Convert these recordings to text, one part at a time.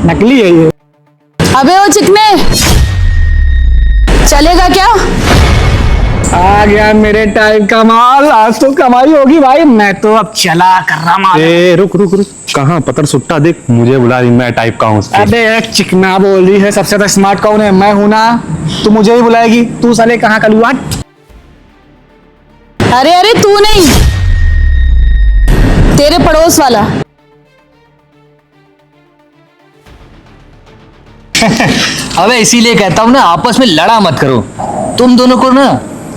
नकली है ये। अबे ओ चिकने, चलेगा क्या? आ गया मेरे टाइप का माल, आज तो कमाई होगी भाई। मैं तो अब चला कर रहा माल। ए रुक रुक रुक, कहाँ पतर सुट्टा देख, मुझे बुला रही, मैं टाइप का हूँ उसकी। अबे एक चिकना बोल रही है, सबसे ज्यादा स्मार्ट कौन है? मैं हूं ना, तू मुझे ही बुलाएगी। तू साले कहाँ का लुआ? अरे अरे तू नहीं, तेरे पड़ोस वाला। अबे इसीलिए कहता हूँ ना, आपस में लड़ा मत करो। तुम दोनों को ना,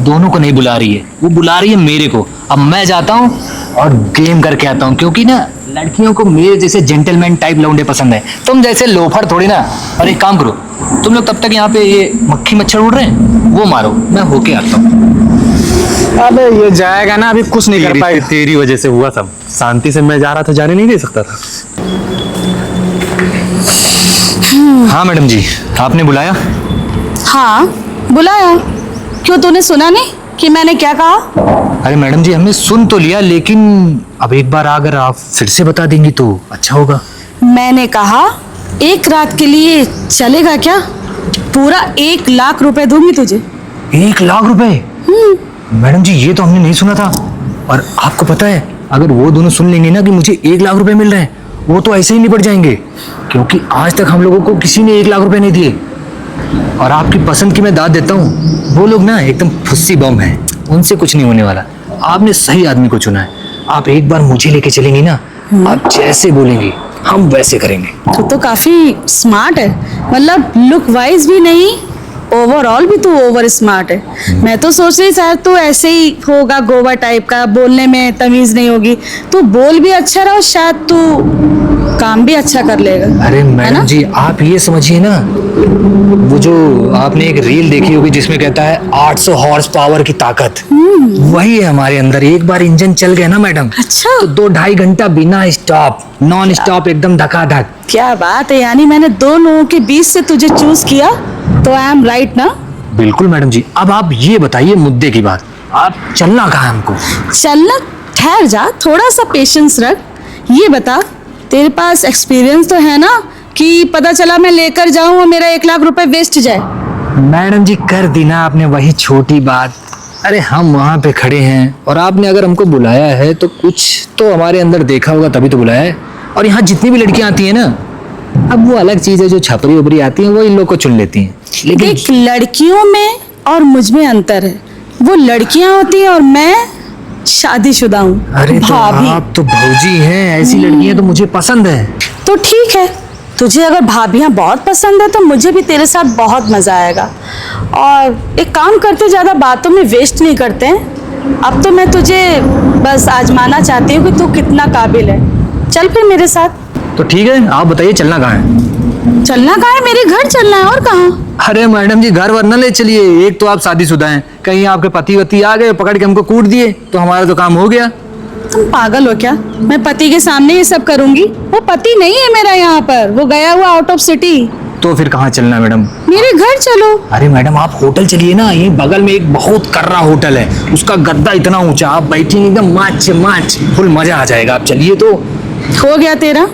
दोनों को नहीं बुला रही है, वो बुला रही है मेरे को। अब मैं जाता हूँ और गेम करके आता हूँ, क्योंकि ना लड़कियों को मेरे जैसे जेंटलमैन टाइप लौंडे पसंद है, तुम जैसे लोफर थोड़ी ना। और एक काम करो, तुम लोग तब तक यहाँ पे ये मक्खी मच्छर उड़ रहे हैं वो मारो, मैं होके आता हूँ। अबे ये जाएगा ना, अभी कुछ नहीं कर पाएगा। तेरी वजह से हुआ सब। शांति से मैं जा रहा था, जाने नहीं दे सकता था। हाँ मैडम जी, आपने बुलाया? हाँ बुलाया। क्यों, तूने सुना नहीं कि मैंने क्या कहा? अरे मैडम जी, हमने सुन तो लिया, लेकिन अब एक बार अगर आप फिर से बता देंगी तो अच्छा होगा। मैंने कहा एक रात के लिए चलेगा क्या? पूरा 1 लाख रुपए दूंगी तुझे। 1 लाख रुपए? मैडम जी ये तो हमने नहीं सुना था। और आपको पता है, अगर वो दोनों सुन लेंगे ना कि मुझे 1 लाख रुपए मिल रहे हैं, वो तो ऐसे ही निपट जाएंगे, क्योंकि आज तक हम लोगों को किसी ने 1 लाख रुपए नहीं दिए। और आपकी पसंद की मैं दाद देता हूँ, वो लोग ना एकदम फुस्सी बम है, उनसे कुछ नहीं होने वाला। आपने सही आदमी को चुना है। आप एक बार मुझे लेके चलेंगी ना, आप जैसे बोलेंगी हम वैसे करेंगे। तू तो काफी स्मार्ट है, मतलब लुक वाइज भी नहीं, ओवरऑल भी तू ओवर स्मार्ट है। मैं तो सोच रही शायद तू ऐसे ही होगा, गोवा टाइप का, बोलने में तमीज नहीं होगी। तू बोल भी अच्छा रहा, शायद तू काम भी अच्छा कर लेगा। अरे है ना? मैडम जी आप ये समझिए ना, वो जो आपने एक रील देखी होगी जिसमें कहता है 800 हॉर्स पावर की ताकत, वही है हमारे अंदर। एक बार इंजन चल गया ना मैडम, अच्छा, तो 2-2.5 घंटा बिना स्टॉप, नॉन स्टॉप, एकदम धकाधक। क्या बात है। यानी मैंने 2 लोगों के बीच से तुझे चूज किया, तो आई एम राइट ना? बिल्कुल मैडम जी। अब आप ये बताइए मुद्दे की बात, आप चलना कहाँ है हमको? चलना, ठहर जा, थोड़ा सा पेशेंस रख। ये बता, तेरे पास एक्सपीरियंस तो है ना, कि पता चला मैं लेकर जाऊं और मेरा 1 लाख रुपए वेस्ट जाए? मैडम जी कर दी ना आपने वही छोटी बात। अरे हम वहाँ पे खड़े हैं और आपने अगर हमको बुलाया है तो कुछ तो हमारे अंदर देखा होगा, तभी तो बुलाया है। और यहाँ जितनी भी लड़कियां आती हैं ना, अब वो अलग चीज है, जो छपरी उबरी आती हैं वो इन लोग को चुन लेती हैं। लेकिन देख, लड़कियों में और मुझ में अंतर है। वो लड़कियां होती हैं और मैं शादीशुदा हूँ। अरे तो भाभी। आप तो भौजी हैं, ऐसी लड़कियां तो मुझे पसंद है। तो ठीक है, तुझे अगर भाभियां बहुत पसंद है तो मुझे भी तेरे साथ बहुत मजा आएगा। और एक काम करते, ज्यादा बातों में वेस्ट नहीं करते हैं। अब तो मैं तुझे बस आजमाना चाहती हूँ कि तू कितना काबिल है। चल फिर मेरे साथ। तो ठीक है, आप बताइए चलना कहाँ है? चलना कहाँ है? मेरे घर चलना है, और कहाँ? अरे मैडम जी घर वर न ले चलिए, एक तो आप शादीशुदा हैं, कहीं आपके पति वती आ गए पकड़ के हमको कूट दिए तो हमारा तो काम हो गया। तुम पागल हो क्या? मैं पति के सामने ये सब करूंगी? वो पति नहीं है मेरा यहाँ पर, वो गया हुआ आउट ऑफ सिटी। तो फिर कहाँ चलना मैडम? मेरे घर चलो। अरे मैडम आप होटल चलिए ना, यही बगल में एक बहुत कर्रा होटल है, उसका गद्दा इतना ऊंचा, आप बैठेंगे एकदम माच माच, फुल मजा आ जाएगा। आप चलिए। तो हो गया तेरा?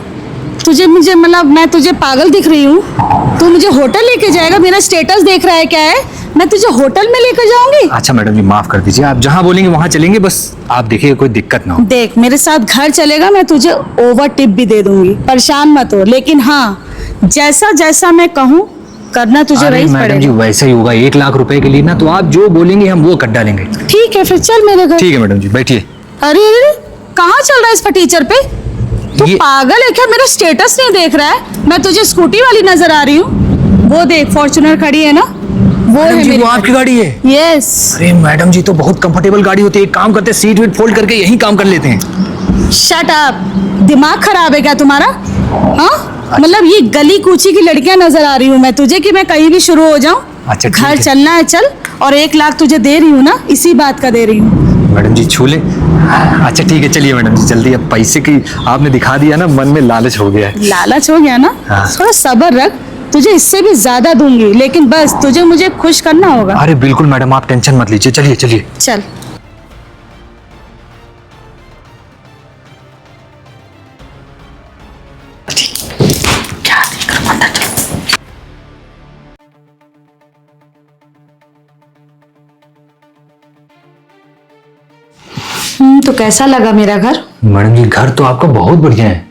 तुझे मुझे मतलब मैं तुझे पागल दिख रही हूँ? तू मुझे होटल लेके जाएगा? मेरा स्टेटस देख रहा है क्या है? मैं तुझे होटल में लेकर जाऊंगी? अच्छा मैडम जी माफ कर दीजिए, आप जहाँ बोलेंगे वहाँ चलेंगे, बस आप देखिए कोई दिक्कत ना हो। देख, मेरे साथ घर चलेगा, मैं तुझे ओवर टिप भी दे दूंगी, परेशान मत हो। लेकिन हाँ, जैसा जैसा मैं कहूँ करना तुझे अरे रही मैडम जी पड़ेगा। वैसा ही होगा, 1 लाख रुपए के लिए ना, तो आप जो बोलेंगे हम वो कर डालेंगे। ठीक है, फिर चल मेरे घर। ठीक है मैडम जी बैठिए। अरे अरे, कहाँ चल रहा है इस फटीचर पे? तू ये- पागल है क्या? मेरा स्टेटस नहीं देख रहा है? मैं तुझे स्कूटी वाली नजर आ रही हूँ। वो देख, फॉर्च्यूनर खड़ी है ना, वो है मैडम जी मेरी वो आपकी गाड़ी है? यस। अरे मैडम जी तो बहुत कंफर्टेबल गाड़ी होती है, एक काम करते हैं सीट वीट फोल्ड करके यही काम कर लेते हैं। शट अप, दिमाग खराब है क्या तुम्हारा? हाँ, मतलब ये गली कूची की लड़कियां नजर आ रही हूँ मैं तुझे, कि मैं कहीं भी शुरू हो जाऊं? अच्छा, ठीक घर है। चलना है चल, और 1 लाख तुझे दे रही हूँ ना, इसी बात का दे रही हूँ। मैडम जी छू ले। अच्छा ठीक है, चलिए मैडम जी जल्दी। अब पैसे की आपने दिखा दिया ना, मन में लालच हो गया है। लालच हो गया ना? हाँ। थोड़ा सब्र रख, तुझे इससे भी ज्यादा दूंगी, लेकिन बस तुझे मुझे खुश करना होगा। अरे बिल्कुल मैडम, आप टेंशन मत लीजिए, चलिए चलिए। चल। क्या देख रहा तो कैसा लगा मेरा घर? मैडम जी घर तो आपका बहुत बढ़िया है।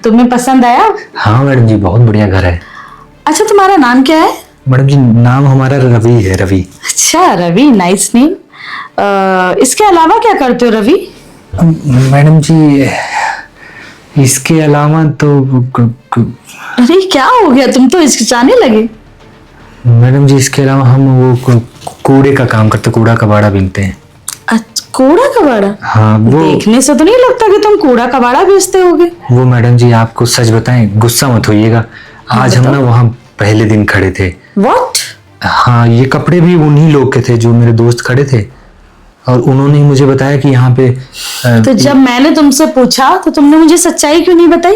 तुम्हें पसंद आया? हाँ मैडम जी बहुत बढ़िया घर है। अच्छा, तुम्हारा नाम क्या है? मैडम जी नाम हमारा रवि है, रवि। अच्छा रवि, नाइस नेम। इसके अलावा क्या करते हो रवि? मैडम जी इसके अलावा तो अरे क्या हो गया, तुम तो हिचकिचाने लगे। मैडम जी इसके अलावा हम वो कूड़े का काम करते, कूड़ा कबाड़ा बीनते हैं। अच्छा, कूड़ा कबाड़ा? हाँ वो देखने से तो नहीं लगता कि तुम कूड़ा कबाड़ा बेचते होगे। वो मैडम जी आपको सच बताएं, गुस्सा मत होइएगा। आज हम ना वहाँ पहले दिन खड़े थे। व्हाट? हाँ ये कपड़े भी उन्हीं लोग के थे जो मेरे दोस्त खड़े थे, और उन्होंने ही मुझे बताया कि यहाँ पे तो जब मैंने तुमसे पूछा तो तुमने मुझे सच्चाई क्यों नहीं बताई?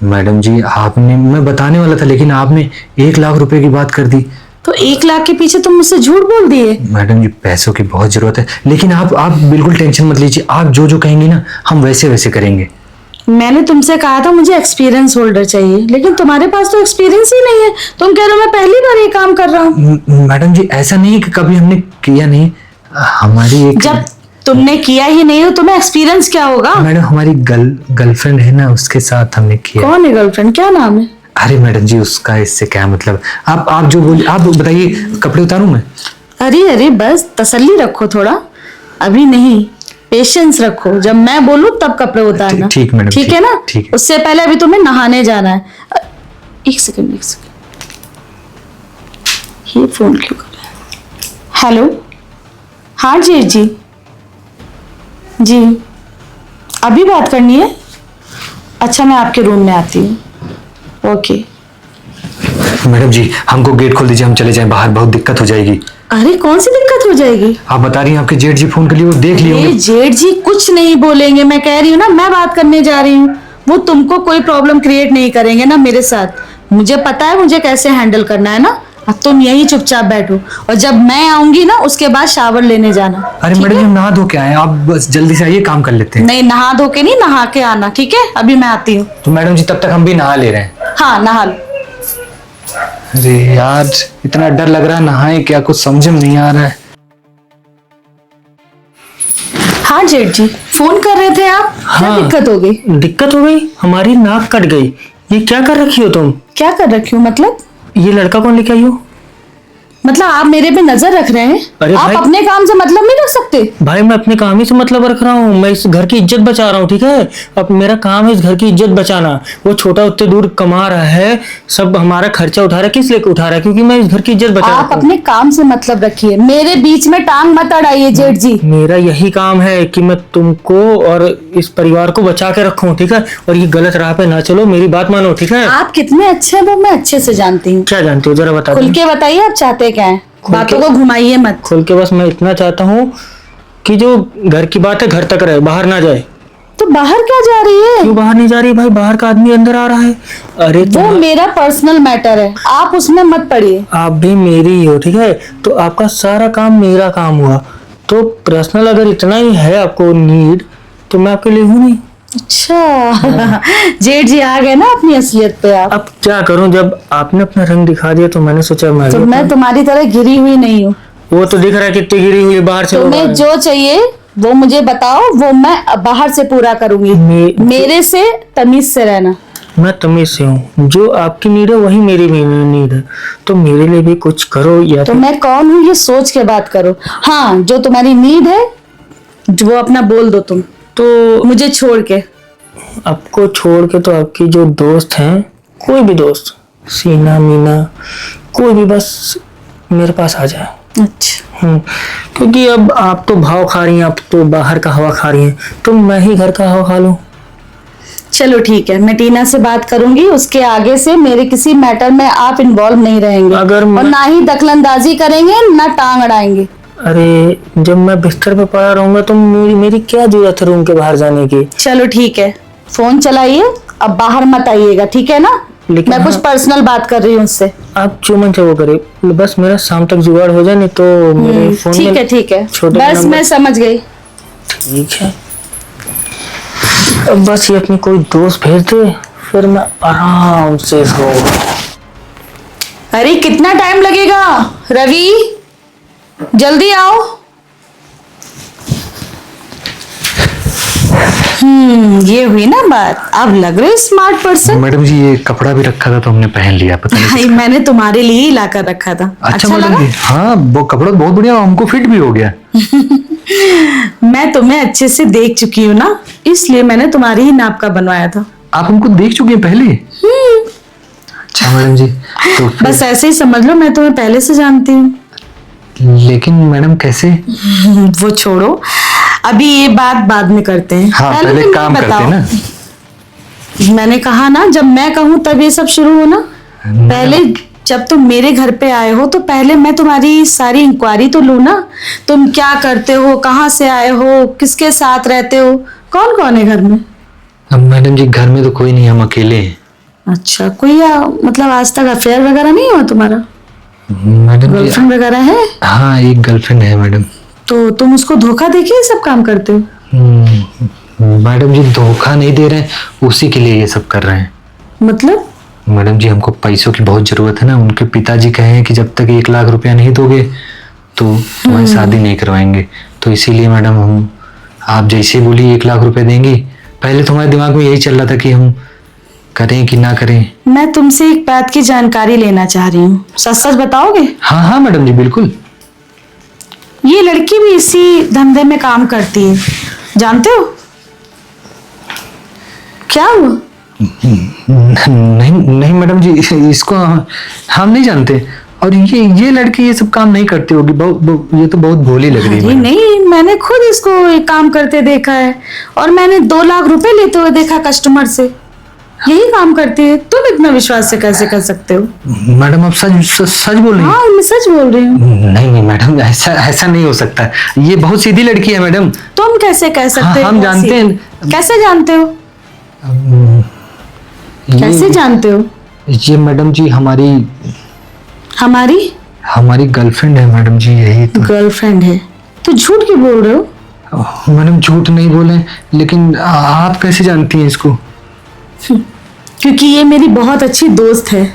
मैडम जी आपने, मैं बताने वाला था लेकिन आपने 1 लाख रुपए की बात कर दी। तो 1 लाख के पीछे तुम मुझसे झूठ बोल दिए। मैडम जी पैसों की बहुत जरूरत है, लेकिन आप बिल्कुल टेंशन मत लीजिए। आप जो जो कहेंगी ना हम वैसे वैसे करेंगे। मैंने तुमसे कहा था मुझे एक्सपीरियंस होल्डर चाहिए, लेकिन तुम्हारे पास तो एक्सपीरियंस ही नहीं है। तुम कह रहे हो मैं पहली बार ये काम कर रहा हूँ। मैडम जी ऐसा नहीं है कि कभी हमने किया नहीं। हमारी एक जब तुमने किया ही नहीं तो तुम्हें एक्सपीरियंस क्या होगा? मैडम हमारी गर्लफ्रेंड है ना, उसके साथ हमने किया। कौन है गर्लफ्रेंड, क्या नाम है? अरे मैडम जी उसका इससे क्या मतलब, आप जो बोलिए आप बताइए। कपड़े उतारूं मैं? अरे अरे बस तसल्ली रखो थोड़ा, अभी नहीं, पेशेंस रखो। जब मैं बोलूं तब कपड़े उतारना। ठीक मैडम, ठीक है ना? ठीक है। उससे पहले अभी तुम्हें नहाने जाना है। एक सेकंड, ये फोन क्यों कर रहा है? हेलो, हाँ जी जी, अभी बात करनी है? अच्छा मैं आपके रूम में आती हूँ। ओके। मैडम जी हमको गेट खोल दीजिए, हम चले जाएं बाहर, बहुत दिक्कत हो जाएगी। अरे कौन सी दिक्कत हो जाएगी? आप बता रही हैं आपके जेठ जी फोन कर लिए, वो देख लिए ये होंगे। जेठ जी कुछ नहीं बोलेंगे, मैं कह रही हूँ ना, मैं बात करने जा रही हूँ। वो तुमको कोई प्रॉब्लम क्रिएट नहीं करेंगे ना मेरे साथ। मुझे पता है मुझे कैसे हैंडल करना है ना। अब तुम यही चुपचाप बैठो, और जब मैं आऊंगी ना उसके बाद शावर लेने जाना। अरे ठीक मैडम जी है? हम नहा धो के आए, आप बस जल्दी से आइए, काम कर लेते हैं। नहीं, नहा धो के नहीं, नहा के आना। ठीक है, अभी मैं आती हूँ। तो मैडम जी तब तक हम भी नहा ले रहे हैं। हाँ नहा लो। अरे यार इतना डर लग रहा है, नहाए क्या, कुछ समझ में नहीं आ रहा है। हाँ जेठ जी, फोन कर रहे थे आप? क्या हाँ। दिक्कत हो गई? दिक्कत हो गई, हमारी नाक कट गई। ये क्या कर रखी हो तुम? क्या कर रखी हूँ मतलब? ये लड़का कौन लेके आई हो? मतलब आप मेरे पे नजर रख रहे हैं? अरे आप भाई- अपने काम से मतलब नहीं रख सकते? भाई मैं अपने काम ही से मतलब रख रहा हूँ, मैं इस घर की इज्जत बचा रहा हूँ। ठीक है, अब मेरा काम है इस घर की इज्जत बचाना। वो छोटा उतने दूर कमा रहा है, सब हमारा खर्चा उठा रहा है। किस लेके उठा रहा है? क्योंकि मैं इस घर की इज्जत बचा रहा आप हूँ। अपने काम से मतलब रखिए, मेरे बीच में टांग मत अड़ाइए जेठ जी। मेरा यही काम है कि मैं तुमको और इस परिवार को बचा के रखूं। ठीक है, और ये गलत राह पे ना चलो, मेरी बात मानो। ठीक है, आप कितने अच्छे हैं वो मैं अच्छे से जानती हूँ। क्या जानते हो जरा बता खुल दो। के बताइए आप चाहते क्या है, खुल बातों के- को घुमाइए मत। खुल के बस मैं इतना चाहता हूँ कि जो घर की बात है घर तक रहे, बाहर ना जाए। तो बाहर क्या जा रही है? क्यों बाहर नहीं जा रही भाई? बाहर का आदमी अंदर आ रहा है। अरे वो तुम, मेरा पर्सनल मैटर है, आप उसमें मत पड़िए। आप भी मेरी ही हो। ठीक है, तो आपका सारा काम मेरा काम हुआ, तो पर्सनल अगर इतना ही है आपको नीड, तो मैं आपके लिए हूँ नहीं। अच्छा जेठ जी आ गए ना अपनी असलियत पे आप। अब क्या करूं, जब आपने अपना रंग दिखा दिया तो मैंने सोचा मैं तो भी मैं तुम्हारी तरह गिरी हुई नहीं हूँ। वो तो दिख रहा है कितनी गिरी हुई, बाहर से तुम्हें जो चाहिए वो मुझे बताओ, वो मैं बाहर से पूरा करूंगी। मेरे से तमीज से रहना। मैं तमीज से हूँ, जो आपकी नीड है वही मेरी भी नीड है, तो मेरे लिए भी कुछ करो। या तो मैं कौन हूँ ये सोच के बात करो। हाँ, जो तुम्हारी नीड है वो अपना बोल दो तुम, तो मुझे छोड़ के। आपको छोड़ के तो आपकी जो दोस्त हैं, कोई भी दोस्त, सीना मीना, कोई भी बस मेरे पास आ जाए। अच्छा, क्योंकि अब आप तो भाव खा रही हैं, आप तो बाहर का हवा खा रही हैं, तो मैं ही घर का हवा खा लूं। चलो ठीक है, मैं टीना से बात करूंगी। उसके आगे से मेरे किसी मैटर में आप इन्वॉल्व नहीं रहेंगे, अगर और मैं- ना ही दखलंदाजी करेंगे, ना टांग अड़ाएंगे। अरे जब मैं बिस्तर पे पड़ा रहूंगा तो मेरी क्या जरूरत है रूम के बाहर जाने की? चलो ठीक है, फोन चलाइए, अब बाहर मत आइएगा, ठीक है ना? लेकिन मैं कुछ हाँ- पर्सनल बात कर रही हूँ उससे। आप जो मन चाहे वो करे, बस मेरा शाम तक जुगाड़ हो जाए, नहीं तो मेरे फोन ठीक में है ठीक है, छोटे बस नंबर- मैं समझ गई। ठीक है, अब बस ये अपनी कोई दोस्त भेज दे, फिर मैं आराम से सोऊंगा। अरे कितना टाइम लगेगा रवि, जल्दी आओ। ये हुई ना बात। अब लग रहे स्मार्ट पर्सन। मैडम जी ये कपड़ा भी रखा था तो हमने पहन लिया, पता नहीं। भाई मैंने तुम्हारे लिए ही लाकर रखा था। अच्छा मैडम लगा? जी, हाँ वो कपड़ा तो बहुत बढ़िया, हमको फिट भी हो गया। मैं तुम्हें अच्छे से देख चुकी हूँ ना, इसलिए मैंने तुम्हारी ही नाप का बनवाया था। आप हमको देख चुके हैं पहले? अच्छा मैडम जी, तो फिर- बस ऐसे ही समझ लो, मैं तुम्हें पहले से जानती हूँ। लेकिन मैडम कैसे? वो छोड़ो, अभी ये बात बाद में करते हैं। हाँ पहले तुम काम ये करते हैं बताओ। ना। मैंने कहा ना, जब मैं कहूँ तब ये सब शुरू होना। पहले जब तुम मेरे घर पे आए हो तो पहले मैं तुम्हारी सारी इंक्वायरी तो लूँ ना। तुम क्या करते हो, कहाँ से आए हो, किसके साथ रहते हो, कौन कौन है घर में? अब मैडम जी घर में तो कोई नहीं, हम अकेले हैं। अच्छा, कोई मतलब आज तक अफेयर वगैरह नहीं हुआ तुम्हारा? मैडम जी गर्लफ्रेंड वगैरह है? हाँ एक गर्लफ्रेंड है मैडम। तो तुम उसको धोखा देके ये सब काम करते हो? मैडम जी धोखा नहीं दे रहे हैं, उसी के लिए ये सब कर रहे हैं। मतलब? मैडम जी हमको पैसों की बहुत जरूरत है ना, उनके पिताजी कहे हैं कि जब तक 1 लाख रुपया नहीं दोगे तो तुम्हारी शादी नहीं करवाएंगे। तो इसीलिए मैडम हम, आप जैसे बोली 1 लाख रुपया देंगी। पहले तो हमारे दिमाग में यही चल रहा था कि हम करें कि ना करें। मैं तुमसे एक बात की जानकारी लेना चाह रही हूँ, सच सच बताओगे? हाँ हाँ मैडम जी बिल्कुल। ये लड़की भी इसी धंधे में काम करती है, जानते हो? क्या हुआ? नहीं नहीं मैडम जी, इसको हम नहीं जानते। और ये लड़की ये सब काम नहीं करती होगी, ये तो बहुत भोली लग रही है अरे मैडम। नहीं, मैंने खुद इसको एक काम करते देखा है और मैंने 2 लाख रुपए लेते हुए देखा कस्टमर से। यही काम करती है, तुम इतना विश्वास से कैसे कर सकते हो? मैडम आप सच बोल रही हैं? हाँ मैं सच बोल रही हूँ। नहीं नहीं मैडम, ऐसा नहीं हो सकता। ये बहुत सीधी लड़की है मैडम। तुम कैसे कह सकते हो? हम जानते हैं। कैसे जानते हो? कैसे जानते हो? ये मैडम जी हमारी गर्लफ्रेंड है मैडम जी, यही तो। गर्लफ्रेंड है तो झूठ क्यों बोल रहे हो? मैडम झूठ नहीं बोले, लेकिन आप कैसे जानती हैं इसको? क्योंकि ये मेरी बहुत अच्छी दोस्त है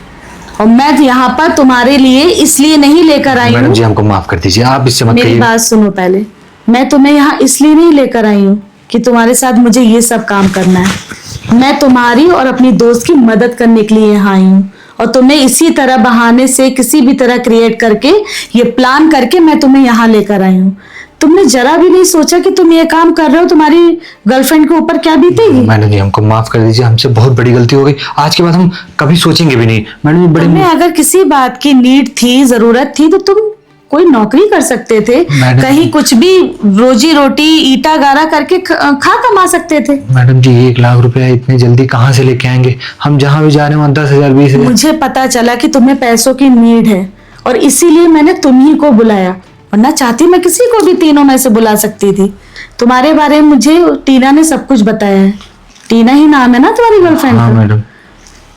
और मैं यहाँ पर तुम्हारे लिए इसलिए नहीं लेकर आई मैडम हूँ। जी हमको माफ कर दीजिए, आप इससे मत मेरी कहिए। बात सुनो पहले, मैं तुम्हें यहाँ इसलिए नहीं लेकर आई हूँ कि तुम्हारे साथ मुझे ये सब काम करना है। मैं तुम्हारी और अपनी दोस्त की मदद करने के लिए यहाँ आई हूँ और तुम्हें इसी तरह बहाने से किसी भी तरह क्रिएट करके ये प्लान करके मैं तुम्हें यहाँ लेकर आई हूँ। तुमने जरा भी नहीं सोचा कि तुम ये काम कर रहे हो, तुम्हारी गर्लफ्रेंड के ऊपर क्या बीतेगी? मैडम जी हमको माफ कर दीजिए, हमसे बहुत बड़ी गलती हो गई। आज के बाद हम कभी सोचेंगे भी नहीं। मैडम जी बड़े तुम्हें अगर किसी बात की नीड थी, जरूरत थी तो तुम कोई नौकरी कर सकते थे, मैडम- कहीं कुछ भी रोजी रोटी ईटा गारा करके खा कमा सकते थे। मैडम जी 1 लाख रुपया इतनी जल्दी कहाँ से लेके आएंगे? हम जहाँ भी जा रहे हैं 10,000 20,000। मुझे पता चला कि तुम्हें पैसों की नीड है और इसीलिए मैंने तुम्ही को बुलाया, वरना चाहती मैं किसी को भी तीनों में से बुला सकती थी। तुम्हारे बारे में मुझे टीना ने सब कुछ बताया है। टीना ही नाम है ना तुम्हारी गर्लफ्रेंड हाँ का? मैडम।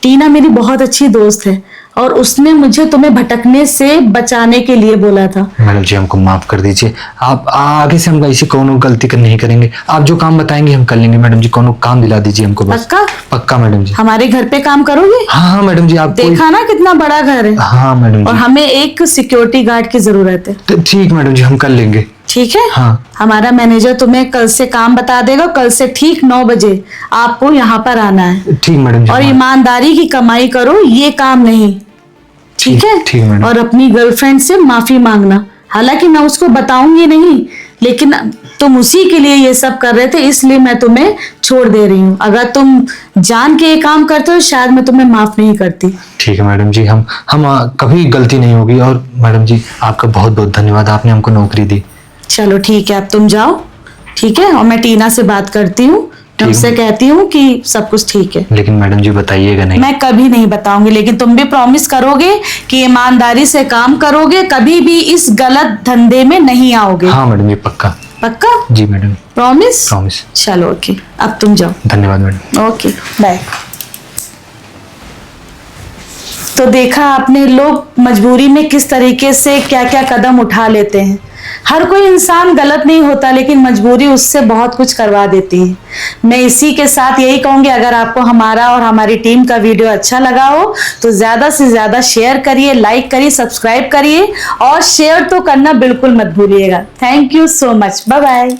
टीना मेरी बहुत अच्छी दोस्त है और उसने मुझे तुम्हें भटकने से बचाने के लिए बोला था। मैडम जी हमको माफ कर दीजिए, आप आगे से हम ऐसी कोनो गलती नहीं करेंगे। आप जो काम बताएंगे हम कर लेंगे। मैडम जी कोनो काम दिला दीजिए हमको बस। पक्का? पक्का मैडम जी। हमारे घर पे काम करोगे? हाँ हाँ मैडम जी, आप देखा ना कितना बड़ा घर है हाँ मैडम और जी। हमें एक सिक्योरिटी गार्ड की जरूरत है। तो ठीक मैडम जी, हम कर लेंगे। ठीक है? हाँ। हमारा मैनेजर तुम्हें कल से काम बता देगा। कल से ठीक 9 बजे आपको यहाँ पर आना है ठीक मैडम जी। और हाँ। ईमानदारी की कमाई करो, ये काम नहीं। ठीक है? ठीक मैडम। और अपनी गर्लफ्रेंड से माफी मांगना। हालांकि मैं उसको बताऊंगी नहीं, लेकिन तुम उसी के लिए ये सब कर रहे थे, इसलिए मैं तुम्हें छोड़ दे रही हूँ। अगर तुम जान के ये काम करते हो शायद मैं तुम्हें माफ नहीं करती। ठीक है मैडम जी, हम कभी गलती नहीं होगी। और मैडम जी आपका बहुत बहुत धन्यवाद, आपने हमको नौकरी दी। चलो ठीक है, अब तुम जाओ। ठीक है? और मैं टीना से बात करती हूँ, मैं उससे कहती हूँ कि सब कुछ ठीक है। लेकिन मैडम जी बताइएगा नहीं। मैं कभी नहीं बताऊंगी, लेकिन तुम भी प्रॉमिस करोगे कि ईमानदारी से काम करोगे, कभी भी इस गलत धंधे में नहीं आओगे। हाँ मैडम जी पक्का। पक्का? जी मैडम प्रॉमिस? प्रॉमिस। चलो ओके, अब तुम जाओ। धन्यवाद मैडम। Okay bye. तो देखा आपने, लोग मजबूरी में किस तरीके से क्या क्या कदम उठा लेते हैं। हर कोई इंसान गलत नहीं होता, लेकिन मजबूरी उससे बहुत कुछ करवा देती है। मैं इसी के साथ यही कहूंगी, अगर आपको हमारा और हमारी टीम का वीडियो अच्छा लगा हो तो ज्यादा से ज्यादा शेयर करिए, लाइक करिए, सब्सक्राइब करिए और शेयर तो करना बिल्कुल मत भूलिएगा। Thank you so much, bye bye.